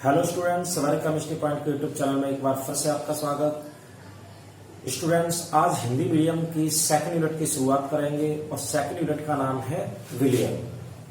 Hello students, हमारे chemistry point के YouTube channel में एक बार फिर से आपका स्वागत। स्टूडेंट्स, आज हिंदी मीडियम की सेकंड यूनिट की शुरुआत करेंगे और सेकंड यूनिट का नाम है विलियन।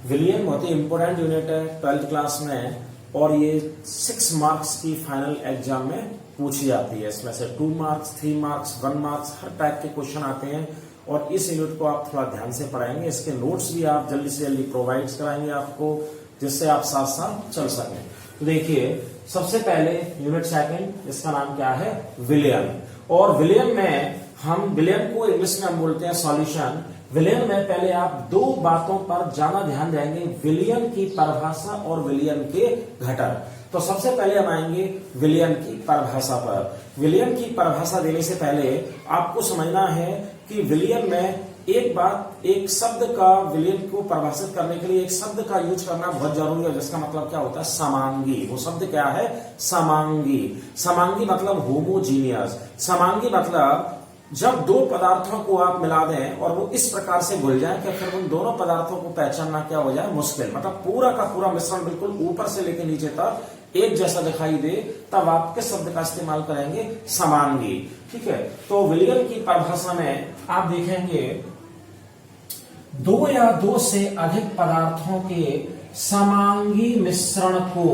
विलियन बहुत ही इंपॉर्टेंट यूनिट है 12th क्लास में और ये 6 मार्क्स की फाइनल एग्जाम में पूछी जाती है। इसमें से 2 मार्क्स, 3 मार्क्स, 1 मार्क्स हर टाइप के क्वेश्चन आते हैं और इस यूनिट को आप थोड़ा ध्यान से पढ़ाएंगे। इसके नोट्स भी आप जल्दी से जल्दी प्रोवाइड कराएंगे आपको, जिससे आप साथ साथ चल सकें। तो देखिए, सबसे पहले यूनिट सेकंड, इसका नाम क्या है? विलियन। और विलियन में हम विलियन को इंग्लिश में हम बोलते हैं सॉल्यूशन। विलियन में पहले आप 2 बातों पर ज्यादा ध्यान देंगे, विलियन की परिभाषा और विलियन के घटक। तो सबसे पहले हम आएंगे विलियन की परिभाषा पर। विलियन की परिभाषा देने से पहले आपको समझना है कि विलियन में एक शब्द का, विलियन को परिभाषित करने के लिए एक शब्द का यूज करना बहुत जरूरी है, जिसका मतलब क्या होता है? समांगी। वो शब्द क्या है? समांगी। समांगी मतलब होमोजीनियस। समांगी मतलब जब 2 पदार्थों को आप मिला दें और वो इस प्रकार से घुल जाए कि फिर उन दोनों पदार्थों को पहचानना क्या हो जाए? मुश्किल। मतलब पूरा का पूरा मिश्रण बिल्कुल ऊपर से लेकर नीचे तक एक जैसा दिखाई दे, तब आप किस शब्द का इस्तेमाल करेंगे? समांगी। ठीक है, तो विलियन की परिभाषा में आप देखेंगे 2 या 2 से अधिक पदार्थों के समांगी मिश्रण को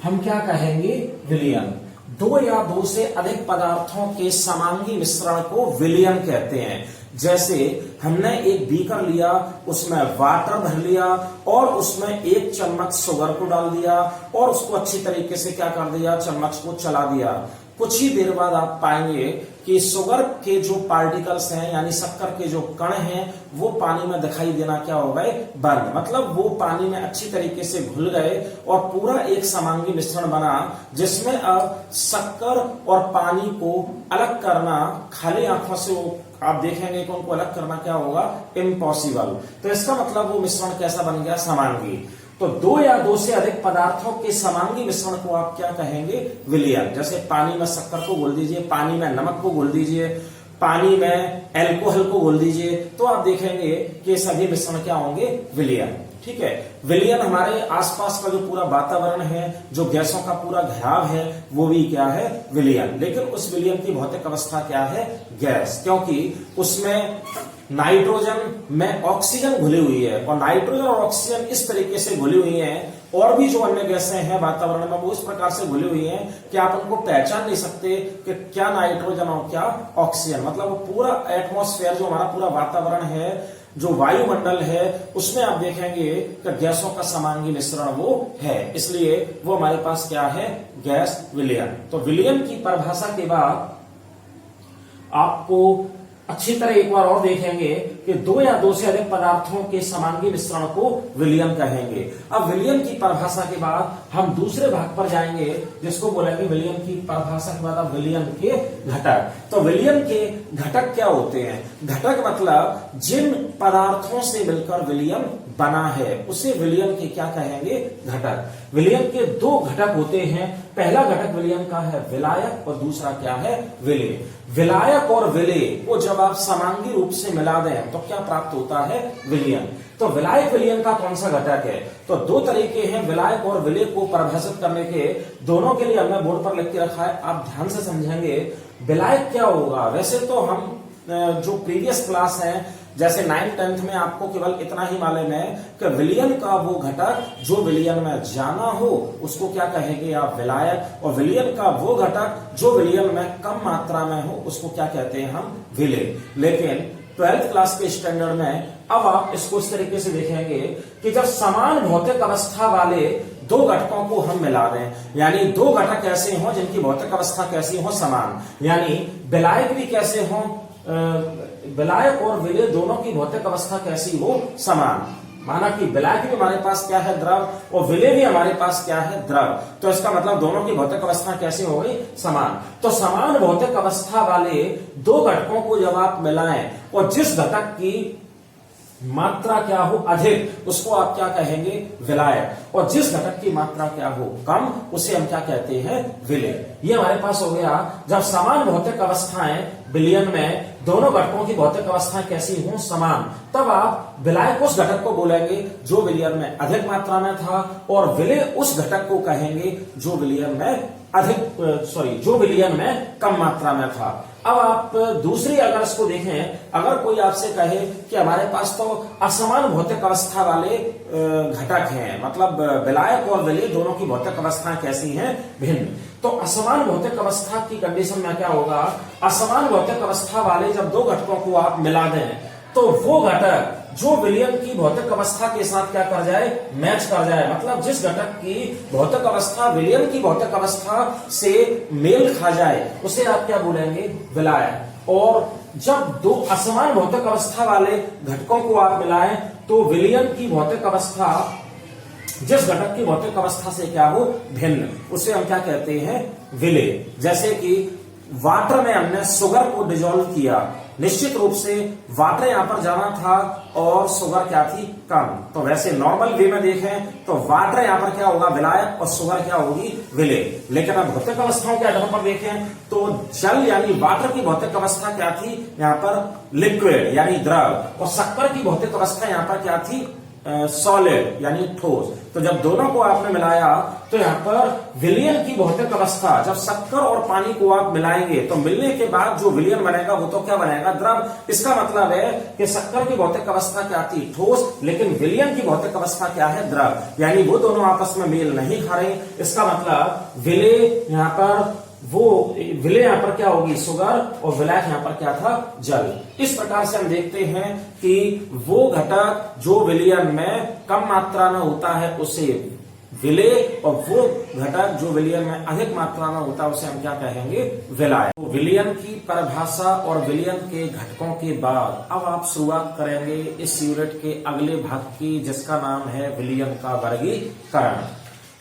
हम क्या कहेंगे? विलियन। 2 या 2 से अधिक पदार्थों के समांगी मिश्रण को विलियन कहते हैं। जैसे हमने एक बीकर लिया, उसमें वाटर भर लिया और उसमें 1 चम्मच शुगर को डाल दिया और उसको अच्छी तरीके से क्या कर दिया? चम्मच को चला दिया। कुछ ही देर बाद आप पाएंगे कि शुगर के जो पार्टिकल्स हैं, यानी शक्कर के जो कण हैं, वो पानी में दिखाई देना क्या हो गए? बंद। मतलब वो पानी में अच्छी तरीके से घुल गए और पूरा एक समांगी मिश्रण बना, जिसमें अब शक्कर और पानी को अलग करना खाली आंखों से वो आप देखेंगे कि उनको अलग करना क्या होगा? इम्पॉसिबल। तो इसका मतलब वो मिश्रण कैसा बन गया? समांगी। तो 2 या 2 से अधिक पदार्थों के समांगी मिश्रण को आप क्या कहेंगे? विलियन। जैसे पानी में शक्कर को घोल दीजिए, पानी में नमक को घोल दीजिए, पानी में एल्कोहल को घोल दीजिए, तो आप देखेंगे कि सभी मिश्रण क्या होंगे? विलियन। ठीक है, विलियन हमारे आसपास का जो पूरा वातावरण है, जो गैसों का पूरा घेराव है, वो भी क्या है? विलियन। लेकिन उस विलियन की भौतिक अवस्था क्या है? गैस। क्योंकि उसमें नाइट्रोजन में ऑक्सीजन घुली हुई है और नाइट्रोजन और ऑक्सीजन इस तरीके से घुली हुई हैं, और भी जो अन्य गैसें हैं वातावरण में वो इस प्रकार से घुली हुई हैं कि आप उनको पहचान नहीं सकते कि क्या नाइट्रोजन और क्या ऑक्सीजन। मतलब वो पूरा एटमॉस्फेयर, जो हमारा पूरा वातावरण है, जो वायुमंडल है, उसमें आप देखेंगे कि गैसों का समांगी मिश्रण वो है, इसलिए वो हमारे पास क्या है? गैस, विलियन। तो विलियन की परिभाषा के बाद आपको अच्छी तरह एक बार और देखेंगे कि 2 या 2 से अधिक पदार्थों के समांगी मिश्रण को विलियन कहेंगे। अब विलियन की परिभाषा के बाद हम दूसरे भाग पर जाएंगे, जिसको बोलेंगे विलियन की परिभाषा के बाद अब विलियन के घटक। तो विलियन के घटक क्या होते हैं? घटक मतलब जिन पदार्थों से मिलकर विलियन बना है, उसे विलियन के क्या कहेंगे? घटक। विलियन के 2 घटक होते हैं। पहला घटक विलियन का है विलायक और दूसरा क्या है? विलेय। विलायक और विलेय को जब आप समांगी रूप से मिला दें तो क्या प्राप्त होता है? विलियन। तो विलायक विलियन का कौन सा घटक है? तो 2 तरीके हैं विलायक और विलेय को परिभाषित करने के। दोनों के लिए हमने बोर्ड पर लिख के रखा है, आप ध्यान से समझेंगे। विलायक क्या होगा? वैसे तो हम जो प्रीवियस क्लास है, जैसे 9th 10th में आपको केवल इतना ही मालूम है कि विलियन का वो घटक जो विलियन में जाना हो उसको क्या कहेंगे आप? विलायक। और विलियन का वो घटक जो विलियन में कम मात्रा में हो उसको क्या कहते हैं हम? विलेय। लेकिन 12th क्लास के स्टैंडर्ड में अब आप इसको इस तरीके से देखेंगे कि जब समान भौतिक अवस्था वाले 2 घटकों को हम मिला दें, यानी 2 घटक ऐसे हों जिनकी भौतिक अवस्था कैसी हो? समान। यानी विलायक भी कैसे हों? विलायक और विलेय दोनों की भौतिक अवस्था कैसी हो? समान। माना कि विलायक भी हमारे पास क्या है? द्रव। और विलेय भी हमारे पास क्या है? द्रव। तो इसका मतलब दोनों की भौतिक अवस्था कैसी हो गई? समान। तो समान भौतिक अवस्था वाले 2 घटकों को जब आप मिलाएं और जिस घटक की मात्रा क्या हो अधिक, उसको आप क्या कहेंगे, विलायक। और जिस घटक की मात्रा क्या हो कम, उसे हम क्या कहते हैं, विलय। ये हमारे पास हो गया जब समान भौतिक अवस्थाएं विलयन में, दोनों घटकों की भौतिक अवस्थाएं कैसी हों, समान, तब आप विलायक उस घटक को बोलेंगे जो विलयन में अधिक मात्रा में था, और विलय उस घटक को कहेंगे जो विलयन में जो विलयन में कम मात्रा में था। अब आप दूसरी अगर इसको देखें, अगर कोई आपसे कहे कि हमारे पास तो असमान भौतिक अवस्था वाले घटक हैं, मतलब विलायक और विलय दोनों की भौतिक अवस्थाएं कैसी हैं, भिन्न, तो असमान भौतिक अवस्था की कंडीशन में क्या होगा, असमान भौतिक अवस्था वाले जब दो घटकों को आप मिला दें तो वो घटक जो विलयन की भौतिक अवस्था के साथ क्या कर जाए, मैच कर जाए, मतलब जिस घटक की भौतिक अवस्था विलयन की भौतिक अवस्था से मेल खा जाए उसे आप क्या बोलेंगे, विलायक। और जब दो असमान भौतिक अवस्था वाले घटकों को आप मिलाएं तो विलयन की भौतिक अवस्था जिस घटक की भौतिक अवस्था से क्या हो, भिन्न, उसे हम क्या कहते हैं, विलय। जैसे कि वाटर में हमने शुगर को डिजोल्व किया, निश्चित रूप से वाटर यहां पर जाना था और शुगर क्या थी, कम, तो वैसे नॉर्मल वे में देखें तो वाटर यहां पर क्या होगा, विलायक, और शुगर क्या होगी, विलय। लेकिन अब भौतिक अवस्थाओं के आधार पर देखें तो जल यानी वाटर की भौतिक अवस्था क्या थी, यहां पर लिक्विड यानी द्रव, और शक्कर की भौतिक अवस्था यहां पर क्या थी, सॉलिड यानी ठोस। तो जब दोनों को आपने मिलाया तो यहां पर विलयन की भौतिक अवस्था, जब शक्कर और पानी को आप मिलाएंगे तो मिलने के बाद जो विलयन बनेगा वो तो क्या बनेगा, द्रव। इसका मतलब है कि शक्कर की भौतिक अवस्था क्या थी, ठोस, लेकिन विलयन की भौतिक अवस्था क्या है, द्रव, यानी वो दोनों आपस में मेल नहीं खा रहे। इसका मतलब विलय यहां पर विलय यहां पर क्या होगी, शुगर, और विलायक यहां पर क्या था, जल। इस प्रकार से हम देखते हैं कि वो घटक जो विलयन में कम मात्रा में होता है उसे विलय, और वो घटक जो विलयन में अधिक मात्रा में होता है उसे हम क्या कहेंगे, विलायक। तो विलयन की परिभाषा और विलयन के घटकों के बाद अब आप शुरुआत करेंगे इस यूनिट के अगले भाग की, जिसका नाम है विलयन का वर्गीकरण।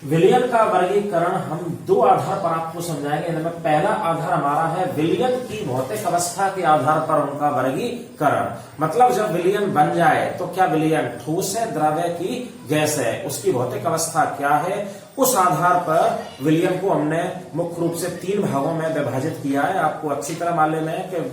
विलयन का वर्गीकरण हम दो आधार पर आपको समझाएंगे। इनमें पहला आधार हमारा है विलयन की भौतिक अवस्था के आधार पर उनका वर्गीकरण, मतलब जब विलयन बन जाए तो क्या विलयन ठोस है, द्रव्य की गैस है, उसकी भौतिक अवस्था क्या है, उस आधार पर विलयन को हमने मुख्य रूप से तीन भागों में विभाजित किया है। आपको अच्छी तरह मालूम है कि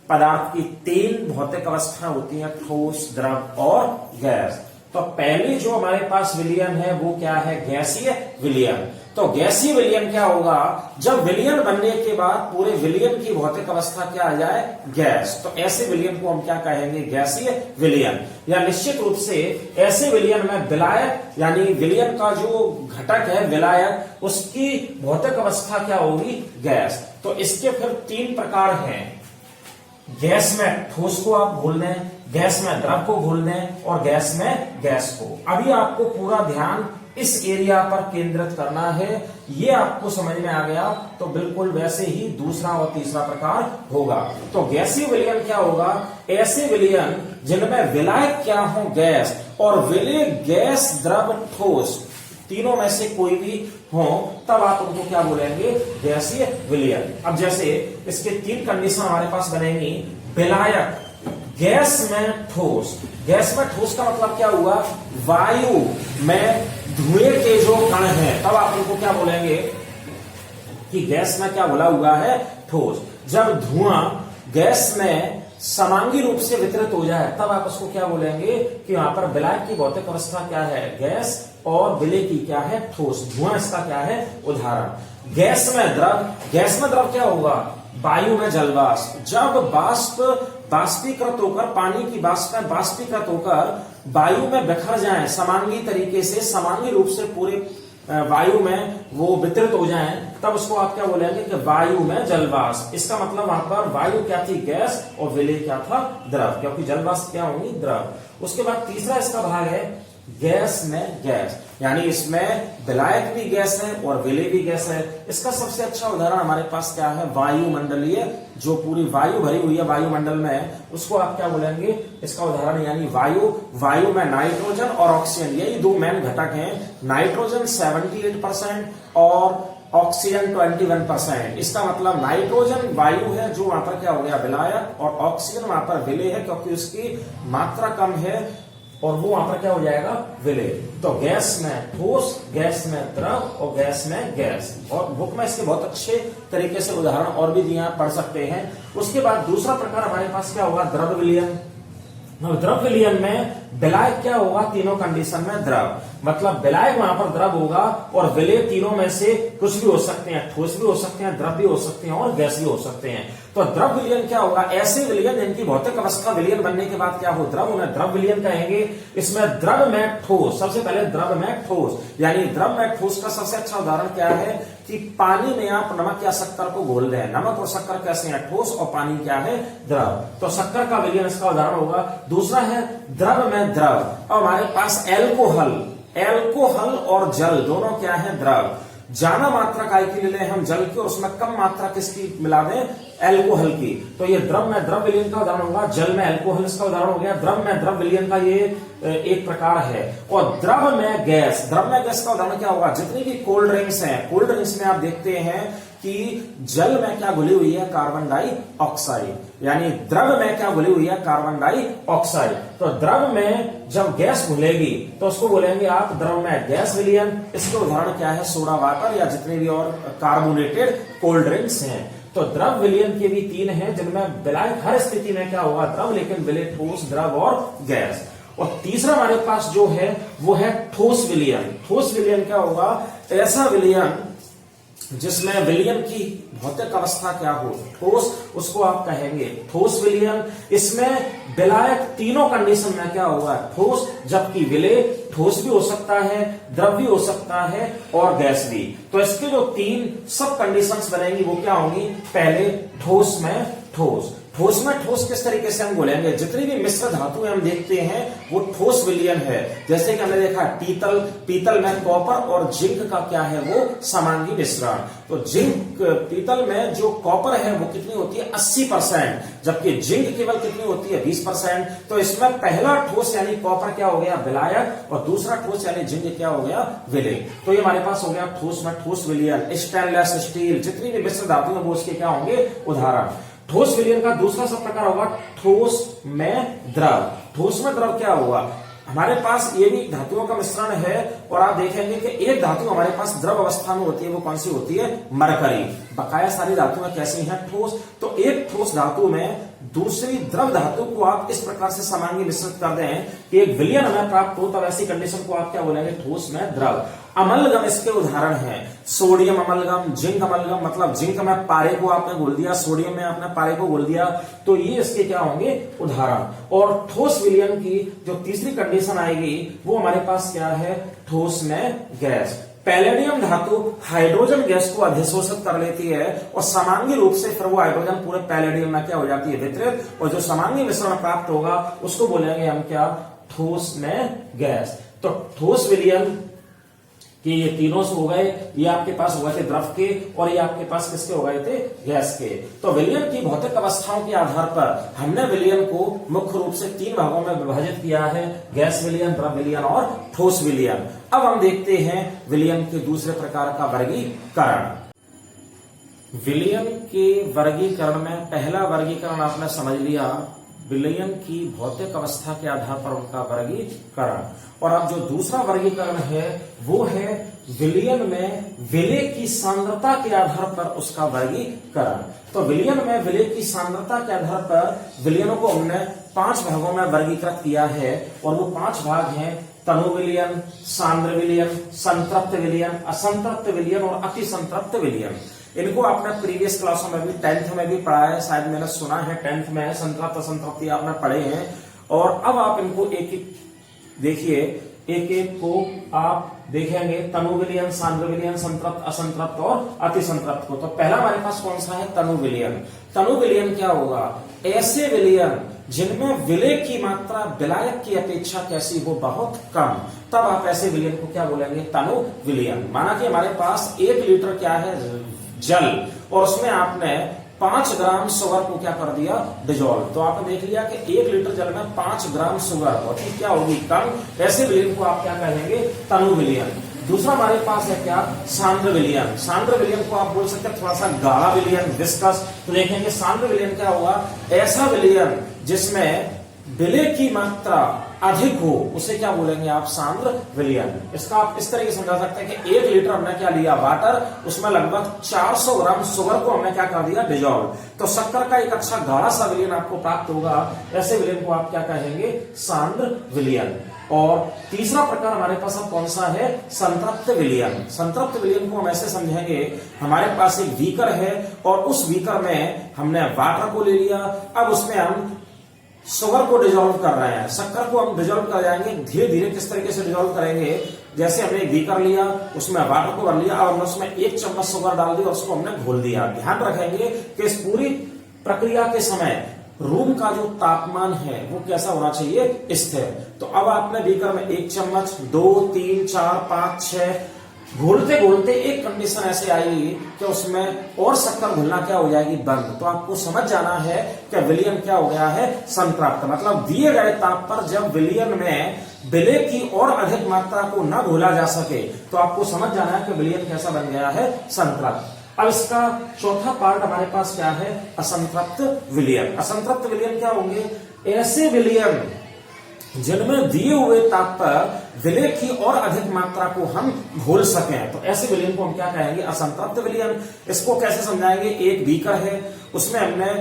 पदार्थ की तीन भौतिक अवस्थाएं होती हैं, ठोस, द्रव और गैस। तो पहली जो हमारे पास विलयन है वो क्या है, गैसीय विलयन। तो गैसीय विलयन क्या होगा, जब विलयन बनने के बाद पूरे विलयन की भौतिक अवस्था क्या आ जाए, गैस, तो ऐसे विलयन को हम क्या कहेंगे, गैसीय विलयन। या निश्चित रूप से ऐसे विलयन में विलायक यानी विलयन का जो घटक है विलायक, उसकी भौतिक अवस्था क्या होगी, गैस। तो इसके फिर तीन प्रकार हैं, गैस में ठोस को आप भूल दें, गैस में द्रव को भूल दें, और गैस में गैस को। अभी आपको पूरा ध्यान इस एरिया पर केंद्रित करना है। ये आपको समझ में आ गया तो बिल्कुल वैसे ही दूसरा और तीसरा प्रकार होगा। तो गैसीय विलयन क्या होगा, ऐसे विलयन जिनमें विलायक क्या हो, गैस, और विलय गैस, द्रव, ठोस, तीनों में से कोई भी हो, तब आप उनको क्या बोलेंगे, गैसीय विलयन। अब जैसे इसके तीन कंडीशन हमारे पास बनेंगी, विलायक, गैस में ठोस। गैस में ठोस का मतलब क्या हुआ, वायु में धुएं के जो कण हैं, तब आप उनको क्या बोलेंगे कि गैस में क्या बोला हुआ है, ठोस। जब धुआं गैस में समांगी रूप से वितरित हो जाए तब आप उसको क्या बोलेंगे कि वहां पर विलायक की भौतिक अवस्था क्या है, गैस, और विलय की क्या है, ठोस। धुआं इसका क्या है उदाहरण। गैस में द्रव, गैस में द्रव क्या होगा, वायु में जलवाष्प। जब वाष्प बाष्पीकृत होकर, पानी की वाष्प में बाष्पीकृत होकर वायु में बिखर जाए, समांगी तरीके से, समांगी रूप से पूरे वायु में वो वितरित हो जाएं, तब उसको आप क्या बोलेंगे कि वायु में जलवाष्प। इसका मतलब वहां पर वायु क्या थी, गैस, और विलय क्या था, द्रव, क्योंकि जलवाष्प क्या होगी, द्रव। उसके बाद तीसरा इसका भाग है गैस में गैस, यानी इसमें विलायक भी गैस है और विलय भी गैस है। इसका सबसे अच्छा उदाहरण हमारे पास क्या है, वायुमंडलीय, जो पूरी वायु भरी हुई है वायुमंडल में, उसको आप क्या बोलेंगे, इसका उदाहरण यानी वायु। वायु में नाइट्रोजन और ऑक्सीजन, यही दो मेन घटक हैं। नाइट्रोजन 78% और ऑक्सीजन 21%। इसका मतलब नाइट्रोजन वायु है जो वहां पर क्या हो गया विलायक, और ऑक्सीजन वहां पर विलेय है क्योंकि उसकी मात्रा कम है और वो वहां पर क्या हो जाएगा विलेय। तो गैस में ठोस, गैस में द्रव और गैस में गैस। और बुक में इसके बहुत अच्छे तरीके से उदाहरण और भी दिए पढ़ सकते हैं। उसके बाद दूसरा प्रकार हमारे पास क्या होगा द्रव विलयन। द्रव विलयन में विलायक क्या होगा तीनों कंडीशन में द्रव, मतलब विलायक वहां पर द्रव होगा और विलेय तीनों में से कुछ भी हो सकते हैं, ठोस भी हो सकते हैं, द्रव भी हो सकते हैं और गैस भी हो सकते हैं। तो द्रव विलयन क्या होगा, ऐसे विलयन जिनकी भौतिक अवस्था विलयन बनने के बाद क्या हो द्रव, उन्हें द्रव विलयन कहेंगे। इसमें द्रव में ठोस, सबसे पहले द्रव में ठोस, यानी द्रव में ठोस का सबसे अच्छा उदाहरण क्या है कि पानी में आप नमक या शक्कर को घोल दें। नमक और शक्कर कैसे हैं ठोस और पानी क्या है द्रव, तो शक्कर का विलयन इसका उदाहरण होगा। दूसरा है द्रव में द्रव। और हमारे पास एल्कोहल, एल्कोहल और जल दोनों क्या है द्रव। ज्यादा मात्रा काय की ले लें हम जल की और उसमें कम मात्रा किसकी मिला दें एल्कोहल की, तो ये द्रव में द्रव विलयन का उदाहरण होगा। जल में एल्कोहल इसका उदाहरण हो गया। द्रव में द्रव विलयन का ये एक प्रकार है। और द्रव में गैस, द्रव में गैस का उदाहरण क्या होगा, जितनी भी कोल्ड ड्रिंक्स हैं, कोल्ड ड्रिंक्स में आप देखते हैं कि जल में क्या घुली हुई है कार्बन डाइऑक्साइड, यानी द्रव में क्या घुली हुई है कार्बन डाइऑक्साइड। तो द्रव में जब गैस घुलेगी तो उसको बोलेंगे आप द्रव में गैस विलयन। इसके उदाहरण क्या है सोडा वाटर या जितने भी और कार्बोनेटेड कोल्ड ड्रिंक्स हैं। तो द्रव विलयन के भी तीन हैं जिनमें विलायक हर स्थिति में क्या होगा द्रव, लेकिन विलेय ठोस, द्रव और गैस। और तीसरा हमारे पास जो है वो है ठोस विलयन। ठोस विलयन क्या होगा, ऐसा विलयन जिसमें विलयन की भौतिक अवस्था क्या हो ठोस, उसको आप कहेंगे ठोस विलयन। इसमें विलायक तीनों कंडीशन में क्या होगा ठोस, जबकि विलेय ठोस भी हो सकता है, द्रव भी हो सकता है और गैस भी। तो इसके जो तीन सब कंडीशंस बनेंगी वो क्या होंगी, पहले ठोस में ठोस। ठोस में ठोस किस तरीके से हम बोलेंगे, जितनी भी मिश्र धातुएं हम देखते हैं वो ठोस विलयन है। जैसे कि हमने देखा पीतल, पीतल में कॉपर और जिंक का क्या है वो समांगी मिश्रण। तो जिंक, पीतल में जो कॉपर है वो कितनी होती है 80%, जबकि जिंक केवल कितनी होती है 20%। तो इसमें पहला ठोस यानी कॉपर क्या हो गया विलायक और दूसरा ठोस यानी जिंक क्या हो गया विलेय। तो ये हमारे पास हो गया ठोस में ठोस विलयन। स्टेनलेस स्टील, जितनी भी मिश्र धातु है वो उसके क्या होंगे उदाहरण। ठोस विलयन का दूसरा सब प्रकार होगा ठोस में द्रव। ठोस में द्रव क्या होगा, हमारे पास ये भी धातुओं का मिश्रण है और आप देखेंगे कि एक धातु हमारे पास द्रव अवस्था में होती है, वो कौन सी होती है मरकरी। बकाया सारी धातुएं कैसी हैं ठोस। तो एक ठोस धातु में दूसरी द्रव धातु को आप इस प्रकार से समांगी मिश्रित कर दें कि एक विलयन हमें प्राप्त हो, तब ऐसी कंडीशन को आप क्या बोलेंगे ठोस में द्रव। अमलगम इसके उदाहरण हैं, सोडियम अमलगम, जिंक अमलगम, मतलब जिंक में पारे को आपने घोल दिया, सोडियम में आपने पारे को घोल दिया, तो ये इसके क्या होंगे उदाहरण। और ठोस विलयन की जो तीसरी कंडीशन आएगी वो हमारे पास क्या है ठोस में गैस। पैलेडियम धातु हाइड्रोजन गैस को अधिशोषित कर लेती है और समांगी रूप से फिर वो हाइड्रोजन पूरे पैलेडियम में क्या हो जाती है वितरित, और जो समांगी मिश्रण प्राप्त होगा उसको बोलेंगे हम क्या ठोस में गैस। तो ठोस विलयन कि ये तीनों से हो गए, ये आपके पास हो गए थे द्रव के और ये आपके पास किसके हो गए थे गैस के। तो विलयन की भौतिक अवस्थाओं के आधार पर हमने विलयन को मुख्य रूप से तीन भागों में विभाजित किया है, गैस विलयन, द्रव विलयन और ठोस विलयन। अब हम देखते हैं विलयन के दूसरे प्रकार का वर्गीकरण। विलयन के वर्गीकरण में पहला वर्गीकरण आपने समझ लिया, विलयन की भौतिक अवस्था के आधार पर उनका वर्गीकरण। और अब जो दूसरा वर्गीकरण है वो है विलयन में विलेय की सांद्रता के आधार पर उसका वर्गीकरण। तो विलयन में विलेय की सांद्रता के आधार पर विलयनों को हमने 5 भागों में वर्गीकृत किया है और वो 5 भाग हैं तनु विलयन, सांद्र विलयन, संतृप्त विलयन, असंतृप्त विलयन और अति संतृप्त विलयन। इनको आपने प्रीवियस क्लासों में भी 10th में भी पढ़ा है, शायद मैंने सुना है 10th में संतृप्त असंतृप्ति आपने पढ़े हैं। और अब आप इनको एक एक देखिए, एक एक को आप देखेंगे तनु विलयन, सांद्र विलयन, संतृप्त, असंतृप्त और अति संतृप्त को। तो पहला हमारे पास कौन सा है तनु विलयन। तनु विलयन क्या होगा, ऐसे विलयन जिनमें विलेय की मात्रा विलायक की अपेक्षा कैसी हो बहुत कम, तब आप ऐसे विलयन को क्या बोलेंगे तनु विलयन। माना कि हमारे पास 1 लीटर क्या है जल और उसमें आपने 5 ग्राम शुगर को क्या कर दिया डिजोल्व। तो आपने देख लिया कि 1 लीटर जल में 5 ग्राम शुगर होती क्या होगी कम, ऐसे विलयन को आप क्या कहेंगे तनु विलयन। दूसरा हमारे पास है क्या, सांद्र विलयन। सांद्र विलयन को आप बोल सकते हैं थोड़ा सा गाढ़ा विलयन, विस्कस। तो देखेंगे सांद्र विलयन क्या होगा, ऐसा विलयन जिसमें विलय की मात्रा अधिक हो, उसे क्या बोलेंगे आप, सांद्र विलयन। इसका आप इस तरीके से समझा सकते हैं कि 1 लीटर हमने क्या लिया, वाटर, उसमें लगभग 400 ग्राम शुगर को हमने क्या कर दिया, डिजोल्व। तो शक्कर का एक अच्छा गाढ़ा सा विलयन आपको प्राप्त होगा, ऐसे विलयन को आप क्या कहेंगे, सांद्र विलयन। और तीसरा प्रकार हमारे पास अब कौन सा है, संतृप्त विलयन। संतृप्त विलयन को हम ऐसे समझेंगे, हमारे पास एक बीकर है और उस बीकर में हमने वाटर को ले लिया, अब उसमें हम शुगर को डिजोल्व कर रहे हैं, शक्कर को हम डिजोल्व कर जाएंगे। धीरे धीरे किस तरीके से डिजोल्व करेंगे, जैसे हमने एक बीकर लिया, उसमें वाटर को भर लिया और हमने उसमें 1 चम्मच शुगर डाल दी और उसको हमने घोल दिया। ध्यान रखेंगे कि इस पूरी प्रक्रिया के समय रूम का जो तापमान है वो कैसा होना चाहिए, स्थिर। तो अब आपने बीकर में 1 चम्मच, 2, 3, 4, 5, 6 घोलते घोलते एक कंडीशन ऐसे आएगी कि उसमें और शक्कर घुलना क्या हो जाएगी, बंद। तो आपको समझ जाना है कि विलयन क्या हो गया है, संतृप्त। मतलब दिए गए ताप पर जब विलयन में विलय की और अधिक मात्रा को न घोला जा सके तो आपको समझ जाना है कि विलयन कैसा बन गया है, संतृप्त। अब इसका चौथा पार्ट हमारे पास क्या है, असंतृप्त विलयन। असंतृप्त विलयन क्या होंगे, ऐसे विलयन जिनमें दिए हुए ताप पर विलय की और अधिक मात्रा को हम घोल सकें, तो ऐसे विलयन को हम क्या कहेंगे, असंतृप्त विलयन। इसको कैसे समझाएंगे, एक बीकर है, उसमें हमने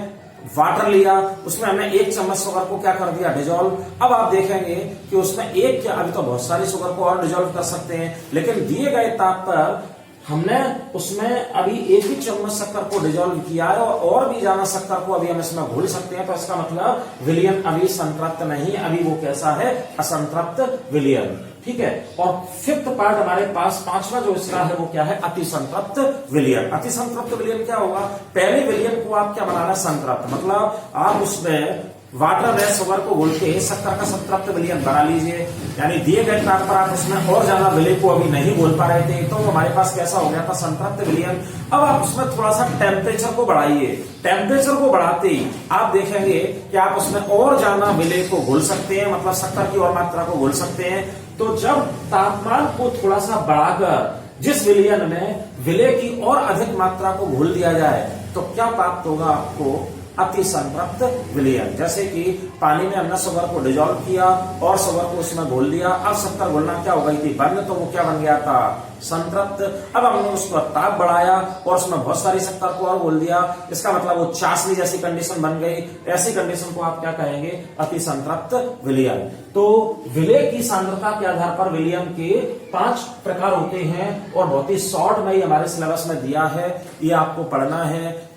वाटर लिया, उसमें हमने 1 चम्मच शुगर को क्या कर दिया, डिजोल्व। अब आप देखेंगे कि उसमें एक क्या, अभी तो बहुत सारी शुगर को और डिजोल्व कर सकते हैं, लेकिन दिए गए ताप पर हमने उसमें अभी 1 ही चम्मच शक्कर को डिजोल्व किया है और भी ज्यादा शक्कर को अभी हम इसमें घोल सकते हैं। तो इसका मतलब विलयन अभी संतृप्त नहीं, अभी वो कैसा है, असंतृप्त विलयन। ठीक है। और 5th पार्ट हमारे पास, 5वां जो हिस्सा है वो क्या है, अतिसंतृप्त विलयन। अतिसंतृप्त विलयन क्या होगा, पहले विलयन को आप क्या बनाना, संतृप्त। मतलब आप उसमें वाटर में शुगर को घोल के शक्कर का संतृप्त विलयन बना लीजिए, यानी दिए गए ताप पर आप उसमें और ज्यादा विलय को अभी नहीं घोल पा रहे थे, तो हमारे पास कैसा हो गया था, संतृप्त विलयन। अब आप उसमें थोड़ा सा टेम्परेचर को बढ़ाइए, टेम्परेचर को बढ़ाते ही आप देखेंगे कि आप उसमें और ज्यादा विलय को घोल सकते हैं, मतलब शक्कर की और मात्रा को घोल सकते हैं। तो जब तापमान को थोड़ा सा बढ़ाकर जिस विलयन में विलय की और अधिक मात्रा को घोल दिया जाए तो क्या प्राप्त होगा आपको, अति संतृप्त विलयन। जैसे कि पानी में हमने शुगर को डिजोल्व किया और शुगर को उसमें घोल दिया, अब शक्कर घोलना क्या हो गई थी, बंद, तो वो क्या बन गया था, संतृप्त। अब हमने उसको ताप बढ़ाया और उसमें बहुत सारी शक्कर को और घोल दिया, इसका मतलब वो चाशनी जैसी कंडीशन बन गई। ऐसी कंडीशन को आप क्या कहेंगे, अति संतृप्त विलयन। तो विलय की सांद्रता के आधार पर विलयन के 5 प्रकार होते हैं और बहुत ही शॉर्ट में ही हमारे सिलेबस में दिया है, ये आपको पढ़ना है।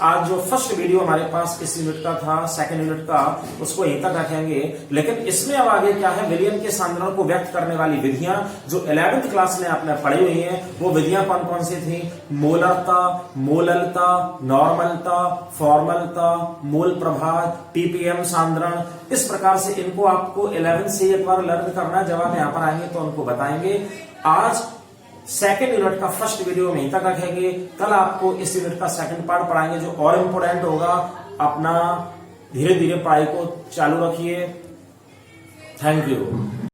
आज जो फर्स्ट वीडियो हमारे पास इस यूनिट का था, 2nd यूनिट का, उसको यहीं तक रखेंगे। लेकिन इसमें अब आगे क्या है, विलयन के सांद्रण को व्यक्त करने वाली विधियां जो 11th क्लास में आपने पढ़ी हुई हैं, वो विधियां कौन कौन सी थी, मोलरता, मोललता, नॉर्मलता, फॉर्मलता, मोल प्रभाव, ppm सांद्रण। इस प्रकार से इनको आपको 11th से एक बार लर्न करना, जब आप यहाँ पर आएंगे तो उनको बताएंगे। आज 2nd यूनिट का फर्स्ट वीडियो में यहीं तक रखेंगे, कल आपको इस यूनिट का 2nd पार्ट पढ़ाएंगे जो और इम्पोर्टेंट होगा। अपना धीरे धीरे पढ़ाई को चालू रखिए। Thank you.